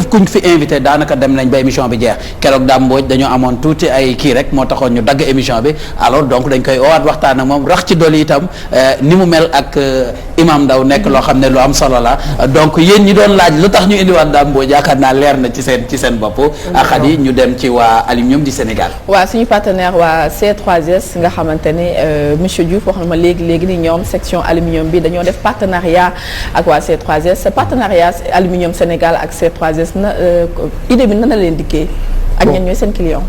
képp kuñ fi invité daanaka dem nañ ba émission bi jeex keroog Dame Mbodj dañoo amoon tuuti ay kii rek moo taxoon ñu dagg émission bi alors donc dañ koy owaat waxtaan ak moom rax ci dolli itam ni mu mel ak Imam Ndao nekk loo xam ne lu am solo la donc yéen ñi doon laaj lu tax ñu indiwaat Dame Mbodj yaakaar naa leer na ci seen bopp. xat yi ñu dem ci waa Aluminium du Sénégal. waaw suñu partenaire waa C3S nga xamante ne monsieur Diouf wax na ma léegi ni ñoom section aluminium bi dañoo def partenariat ak waa C3S partenariat aluminium Sénégal ak C3S na idée bi nan la leen dikkee. ak ñan ñooy seen client.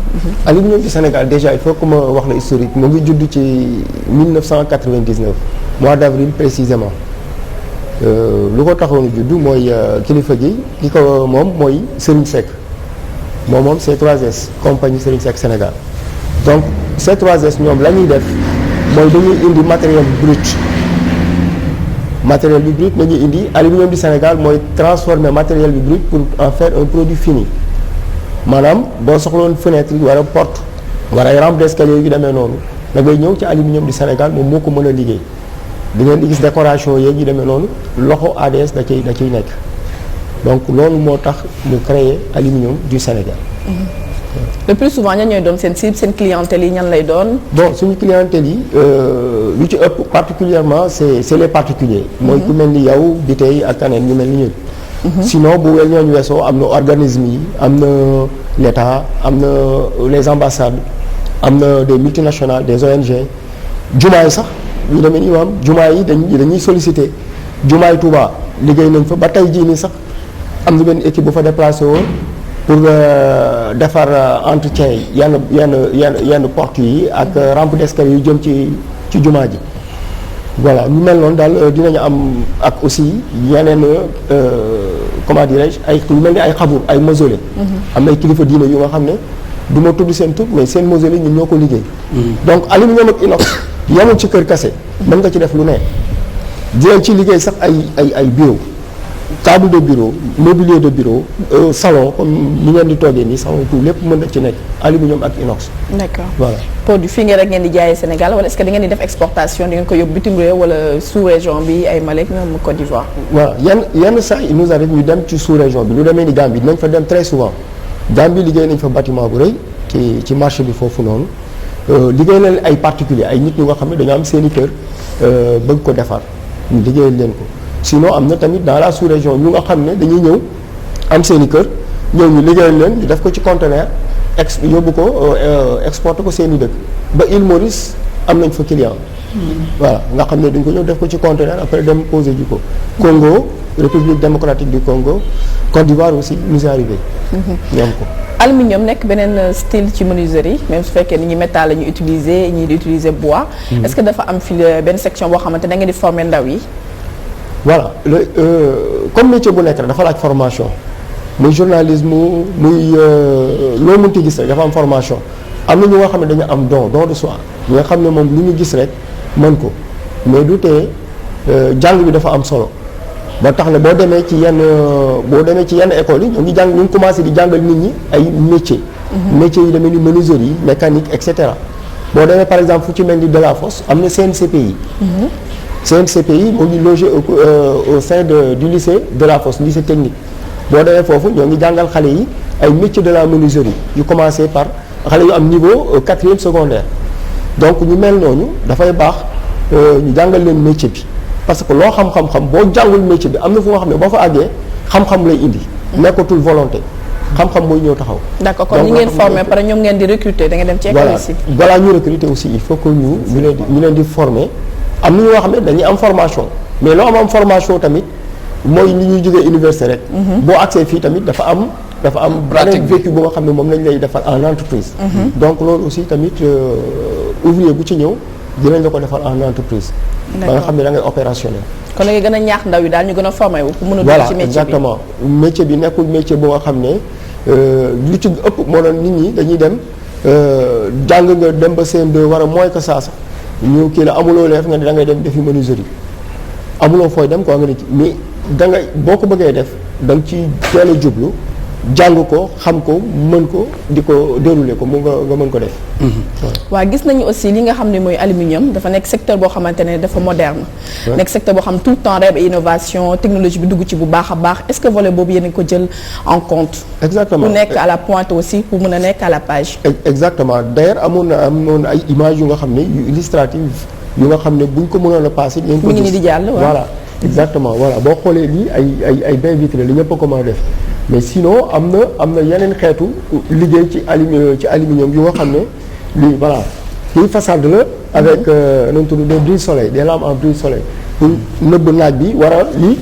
Aluminium du Sénégal déjà il faut que ma wax la historique mu ngi judd ci 1999 mois d'avril précisément lu ko taxoon a judd mooy kilifa gi ki ko moom mooy Serigne Seck moom C3S compagnie Serigne Seck Sénégal donc C3S ñoom la ñuy def mooy dañuy indi matériel brut la ñuy indi Aluminium du Sénégal mooy transformer matériel bi brut pour en faire un produit fini maanaam boo soxloon fenêtre yi wala porte wala ay rampe d'escalier yu demee noonu da ngay ñëw ci Aluminium du Sénégal moom moo ko mën a liggéey di ngeen di gis décoration yeeg yu demee noonu loxo ADS da ciy nekk donc loolu moo tax ñu créer Aluminium du Sénégal. le plus souvent ñan ñooy doon seen cible seen clientèle yi ñan lay doon. bon suñu clientèle yi lu ci ëpp particulièrement c'est les particuliers. mooy ku mel ni yow bi tey ak kaneen ñu mel ni ñun. sinon bu wel ñooñu weesoo am na organisme yi am na l'État am na les ambassades am na des multinationales des ONG jumaa yi sax ñu demee ni maam jumaa yi dañuy solliciter jumaay Touba liggéey nañ fa ba tey jii nii sax am na benn équipe bu fa déplacé woon pour defar entretien yi yenn porte yi ak rampe d'escalier yu jëm ci jumaa ji voilà ñu mel noonu daal dinañu am ak aussi yeneen comment dirais-je ay yu mel ni ay xabur ay mausolée am na ay kilifa diine yu nga xam ne du ma tudd seen tur mais seen mausolée ñun ñoo ko liggéey donc aluminium ak inox yemul ci kër kase mën nga ci def lu ne dinañ ci liggéey sax ay bureau table de bureau mobilier de bureau salon comme ni ngeen di toogee nii salon tout lépp mën na ci nekk aluminium ak inox. d'accord voilà. produit fii ngeen rek ngeen di jaayee Sénégal wala est-ce que da ngeen di def exportation di ngeen ko yóbbu bitim réew wala sous-région bi ay Malek ñoom Côte d'Ivoire. voilà yenn saa il nous arrive ñu dem ci sous-région bi lu demee ni Gambie dinañ fa dem très souvent Gambie liggéey nañ fa bâtiment bu rëy ci marché bi foofu noonu liggéey nañ ay particuliers ay nit ñu nga xam ne dañoo am seen i kër bëgg ko defar ñu liggéeyal leen ko. sinon am na tamit dans la sous-région ñu nga xam ne dañuy ñëw am seen i kër ñëw ñu liggéeyal leen ñu def ko ci conteneur yóbbu ko exporté ko seen i dëkk ba Île Maurice am nañ fa client voilà nga xam ne dañ ko ñëw def ko ci conteneur après dem posé ji ko Congo République démocratique du Congo Côte d'Ivoire aussi nous est arrivé ñu am ko aluminium nekk beneen style ci menuiserie même su fekkee ni ñi métal la ñu utiliser ñii di utiliser bois est-ce que dafa am fi benn section boo xamante da ngeen di former ndaw yi voilà comme métier bu nekk rek dafa laaj formation muy journalisme muy loo mënti gis rek dafa am formation am na ñu nga xam ne dañu am don de soi ñi nga xam ne moom lu ñu gis rek mën ko mais du tee jàng bi dafa am solo ba tax na boo demee ci yenn écoles yi ñu ngi commencé di jàngal nit ñi ay métiers. métiers yi demee ni menuiserie mécanique et cetera boo demee par exemple fu ci mel ni Delafosse am na CNCPI. CNCPI moo ngi logé au sein du lycée Delafosse lycée technique boo demee foofu ñoo ngi jàngal xale yi ay métiers de la menuiserie yu commencé par xale yu am niveau 4e secondaire donc ñu mel noonu dafay baax ñu jàngal leen métier bi parce que loo xam-xam boo jàngul métier bi am na fu nga xam ne boo fa àggee xam-xam lay indi nekkatul volonté xam-xam mooy ñëw taxaw. d'accord kon ñi ngeen formé pare ñoom ngeen di recruter da ngeen dem ci école aussi. voilà ñu recruter aussi il faut que ñu leen di former am na ñoo xam ne dañuy am formation mais loo am formation tamit mooy li ñuy jógee université rek. boo accès fii tamit dafa am pratique vécu bu nga xam ne moom lañ lay defal en entreprise. donc loolu aussi tamit ouvrier bu ci ñëw dinañ la ko defal en entreprise. ba nga xam ne da ngay opérationnel. kon da ngay gën a ñaax ndaw yi daal ñu gën a formé wu. pour mën a dugg ci métier bi exactement métier bi nekkul métier bu nga xam ne lu ci ëpp moo doon nit ñi dañuy dem jàng nga dem ba CM2 war a mooy que ça sax ñu kii la amuloo leef nga ne da ngay dem defi menuiserie amuloo fooy dem quoi nga ne ci mais da ngay boo ko bëggee def da nga ci teel a jublu jàng ko xam ko mën ko di ko dérouler ko mu nga mën ko def. waaw gis nañu aussi li nga xam ne mooy aluminium dafa nekk secteur boo xamante ne dafa moderne. nekk secteur boo xam tout le temps rek innovation technologie bi dugg ci bu baax a baax est-ce que volet boobu yéen a ko jël en compte. exactement pour nekk à la pointe aussi pour mën a nekk à la page. exactement d'ailleurs amoon ay images yu nga xam ne yu illustratives yu nga xam ne buñ ko mënoon a passé. ñu mi ngi nii di jàll voilà exactement voilà boo xoolee lii ay bains vitrés li ñëpp a ko mën a def. mais sinon am na yeneen xeetu liggéey ci aluminium yu nga xam ne lii voilà kii façade la avec nañ tudd des brise soleil des lampes en brise soleil pour nëbb naaj bi war a lii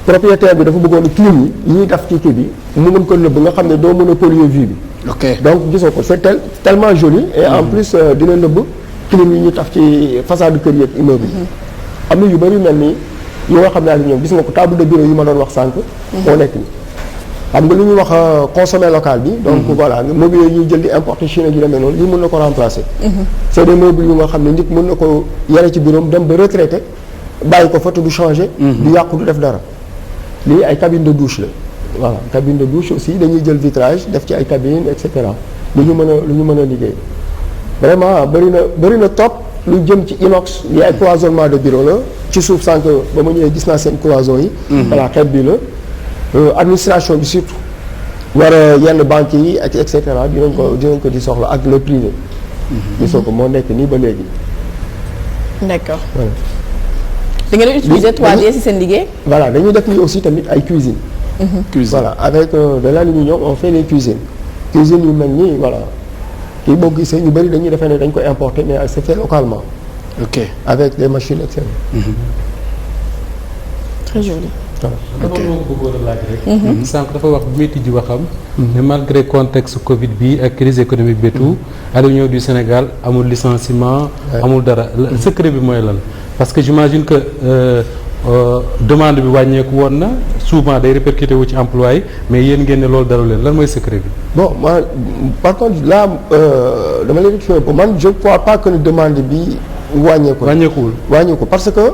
propriétaire bi dafa bëggoon clim yi ñuy def ci kii bi mu mën ko nëbb nga xam ne doo mën a polluer vue bi. ok donc gisoo ko c'est tellement joli et en plus dina nëbb clim yi ñuy taf ci façade kër yi ak immeuble bi. am na yu bëri mel ni yu nga xam ne aluminium gis nga ko table de bureau yi ma doon wax sànq. moo nekk nii. xam nga lu ñuy wax consommer local bi. donc voilà meubles yooyu ñuy jël di importer Chine ak yu demee noonu lii mën na ko remplacer. c'est des meubles yu nga xam ne nit mën na ko yare ci bureau dem ba retraité bàyyi ko fa te du changer. du yàqu du def dara. lii ay cabine de douche la. voilà cabine de douche aussi dañuy jël vitrage def ci ay cabines et cetera lu ñu mën a liggéey. vraiment bëri na top lu jëm ci inox yi ay cloisonnement de bureau la ci suuf sànq ba ma ñëwee gis naa seen cloison yi. voilà xeet bi la. administration bi surtout war a yenn banques yi ak et cetera dinañ ko di soxla ak le privé. gisoo ko moo nekk nii ba léegi. d'accord. da ngeen utiliser 3D ci seen liggéey. voilà dañuy def nii aussi tamit ay cuisine. cuisine voilà avec de l'aluminium on fait les cuisines. cuisine yu mel nii voilà kii boo gisee ñu bëri dañuy defee ne dañ koy importer mais c'est fait localement. ok avec des machines et cetera. très joli. dafa bëggoon a laaj rek. sànq dafa wax bu métti ji waxam. ne malgré contexte Covid bi ak crise économique bi tout aluminium du Sénégal amul licenciement. amul dara secret bi mooy lan. parce que j'imagine que demande bi wàññeeku woon na souvent day répercuté wu ci emploi yi mais yéen ngeen ne loolu dalu leen lan mooy secret bi. bon moi par contre là dama leen di pour man je crois pas que demande bi wàññeeku parce que.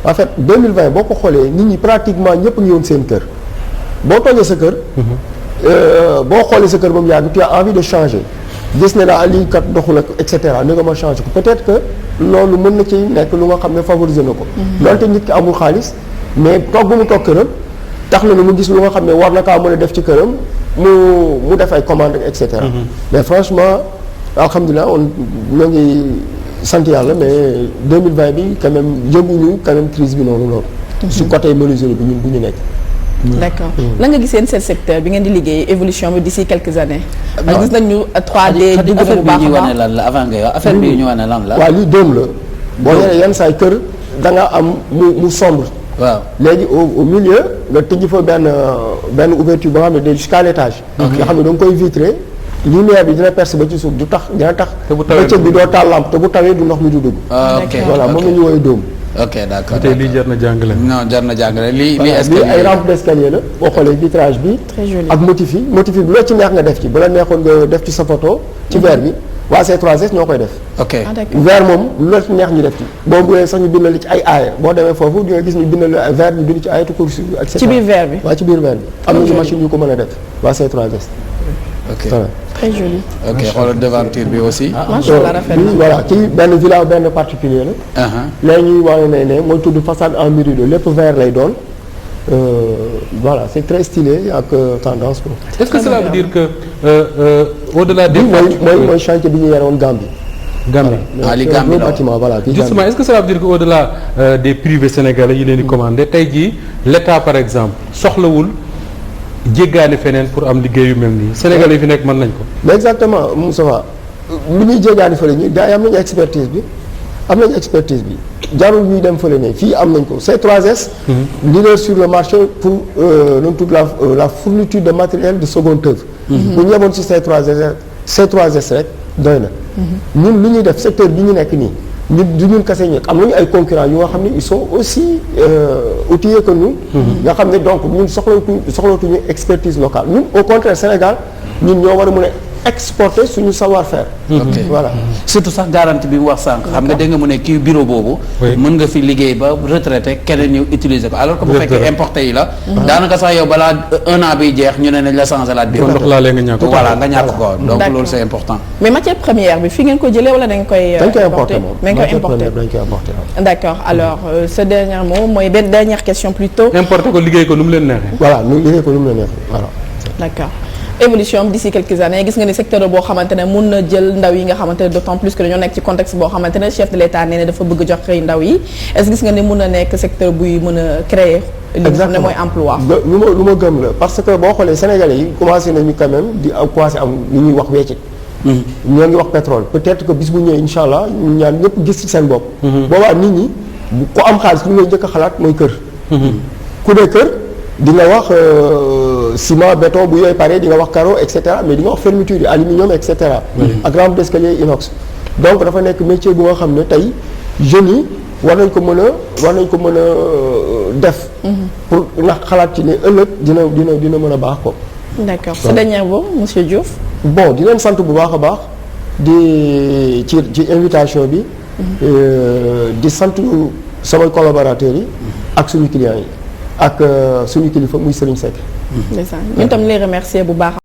en fait 2020 boo ko xoolee nit ñi pratiquement ñëpp ngi woon seen kër boo toogee sa kër. boo xoolee sa kër ba mu yàgg tu as envie de changer gis ne daa lii kat doxul ak et cetera ni nga ma changer ko peut-être que loolu mën na ci nekk lu nga xam ne favoriser na ko. donte nit ki amul xaalis mais toog bu mu toog këram tax na ni mu gis lu nga xam ne war na kaa mën a def ci këram mu def ay commandes et cetera. mais franchement alhamdulilah ñoo ngi. sant yàlla mais 2020 bi quand même yëguñu quand même crise bi noonu loolu. su côté menuiserie bi ñun bu ñu nekk. d'accord lan nga gisee seen secteur bi ngeen di liggéey évolution bi d'ici quelques années. gis nañu 3D dugg na bu baax a baax lan la avant ngay wax affaire bi ñu wane lan la. waaw lii dóom la. boo yoree yenn saa kër da nga am mu sombre. waaw léegi au milieu nga tëj fa benn ouverture ba nga xam ne day jusqu'à l'étage. nga xam ne da nga koy vitrer. lumière bi dina percer ba ci suuf du tax dina tax. te bu tawee bëccëg bi doo taal lampe te bu tawee du ndox mi du dugg. ok voilà moom la ñu woowee dóom. ok d'accord tey lii jar na jàngale. non jar na jàngale lii ay rampe d'escalier la boo xoolee vitrage bi. très joli ak motif yi bi loo ci neex nga def ci bu la neexoon nga def ci sa photo. ci verre bi waa C3S ñoo koy def. ok verre moom lu la ci neex ñu def ci. boo bëggee sax ñu bindal ci ay aaya boo demee foofu di nga gis ñu bindal verre ñu bind ci ayatu kursi ak ci biir verre bi waaw ci biir verre bi. am nañu machine yu ko mën a def waa C3S. ok très joli. ok xoolal devanture bi aussi. macha allah rafet na voilà ci benn villa benn particulier la. léegi ñuy wane ne mooy tudd façade en muraille lépp verre lay doon. Voilà c'est très stylé ak tendance quoi. est-ce que cela veut dire que au-delà des. mooy chantier bi ñu yore woon Gambie. li Gambie la bâtiment voilà. justement est-ce que cela veut dire que au-delà des privés sénégalais yi leen di commandé tey jii l'État par exemple soxlawul. jéggaani feneen pour am liggéey yu mel nii Sénégal yi fi nekk mën nañ ko. mais exactement Moustapha li ñuy jéggaani fële ñi gars yi am nañu expertise bi jarul ñuy dem fële ne fii am nañ ko C3S. leader sur le marché pour la fourniture de matériel de seconde œuvre. bu ñu yemoon ci C3S rek doy na. ñun li ñuy def secteur bi ñu nekk nii. du ñun kese ñi am nañu ay concurrents yu nga xam ne ils sont aussi outillés que nous. nga xam ne donc ñun soxlawatuñu expertise locale ñun au contraire Sénégal ñun ñoo war a mën a exporter suñu savoir-faire. Voilà. surtout sax garantie bi mu wax sànq. xam nga dégg nga mu ne kii bureau boobu. mën nga fi liggéey ba retraité keneen ñëw utiliser ko alors que bu fekkee importé yi la. daanaka sax yow balaa un an biy jeex ñu ne nañ la changé laat bi. kon ndox laalee nga ñàkk ko. voilà nga ñàkk ko donc loolu c'est important. mais matière première bi fi ngeen ko jëlee wala dañ koy. importer moom dañ koy importer dañ koy importer. d'accord alors ce dernier mot mooy benn dernière question plutôt. importer ko liggéey ko nu mu leen neexee. voilà ñu liggéey ko nu mu leen neexee voilà. d'accord évolution d'ici quelques années gis nga ni secteur boo xamante ne mun na jël ndaw yi nga xamante ne d'autant plus que dañoo nekk ci contexte boo xamante ne chef de l'État nee na dafa bëgg jox xëy ndaw yi est-ce que gis nga ni mun na nekk secteur buy mën a créer li nga xam ne mooy emploi. lu ma gëm la parce que boo xoolee Sénégalais yi commencé nañu quand même di commencé am li ñuy wax weccit. ñoo ngi wax pétrole peut-être que bis bu ñëwee incha allah ñu ñaan ñëpp gis ci seen bopp. boobaa nit ñi ku am xaalis li ngay njëkk a xalaat mooy kër. ku ne kër di nga wax ciment béton bu yooyu pare di nga wax carreau et cetera mais di nga wax fermeture yi aluminium et cetera. ak rampe d'escalier inox. donc dafa nekk métier bu nga xam ne tey jeunes yi war nañ ko mën a def. pour ndax xalaat ci ne ëllëg dina mën a baax ko. d'accord ce dernier mot monsieur Diouf. bon di leen sant bu baax a baax di ci invitation bi. di sant samay collaborateurs yi. ak suñu clients yi. ak suñu kilifa muy Serigne Seck. ndeysaan ñun tam lay remercier bu baax.